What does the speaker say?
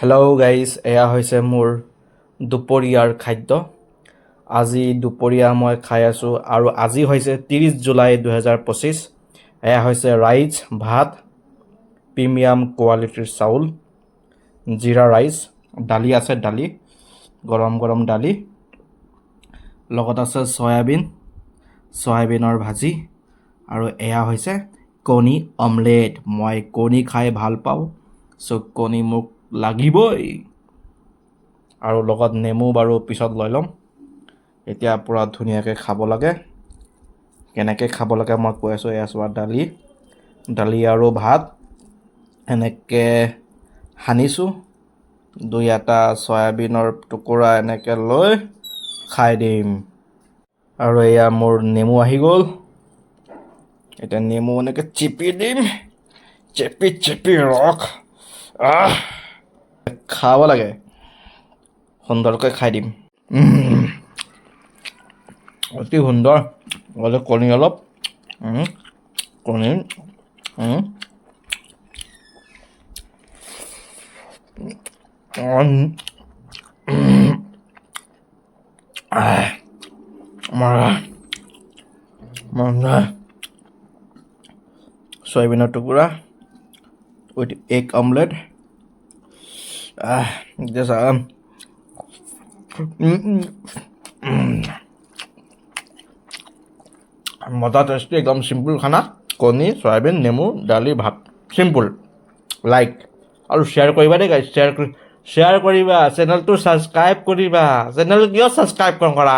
Hello' guys, এয়া হৈছে মোৰ দুপৰীয়াৰ খাদ্য। আজি দুপৰীয়া মই খাই আছোঁ আৰু আজি হৈছে 30 জুলাই 2025। এয়া হৈছে ৰাইচ ভাত, প্ৰিমিয়াম কোৱালিটিৰ চাউল, জিৰা ৰাইচ, দালি আছে, দালি গৰম গৰম দালি, লগত আছে চয়াবিনৰ ভাজি, আৰু এয়া হৈছে কণী অমলেট। মই কণী খাই ভাল পাওঁ, চ' কণী মোক লাগিবই, আৰু লগত নেমু বাৰু পিছত লৈ ল'ম। এতিয়া পূৰা ধুনীয়াকৈ খাব লাগে। কেনেকৈ খাব লাগে মই কৈ আছোঁ। এয়া চোৱা, দালি আৰু ভাত এনেকৈ সানিছোঁ, দুই এটা চয়াবিনৰ টুকুৰা এনেকৈ লৈ খাই দিম। আৰু এয়া মোৰ নেমু আহি গ'ল। এতিয়া নেমু এনেকৈ চেপি দিম, চেপি ৰস খাব লাগে, সুন্দৰকৈ খাই দিম। অতি সুন্দৰ। লগতে কণী অলপ, কণী চয়াবিনৰ টুকুৰা উইথ এগ অমলেট। মজা টেষ্টি, একদম চিম্পুল খানা। কণী, চয়াবিন, নেমু, দালি, ভাত, চিম্পুল। লাইক আৰু শ্বেয়াৰ কৰিবা দেই গাইজ, শ্বেয়াৰ কৰিবা, চেনেলটো ছাবস্ক্ৰাইব কৰিবা। চেনেল কিয় ছাবস্ক্ৰাইব নকৰা?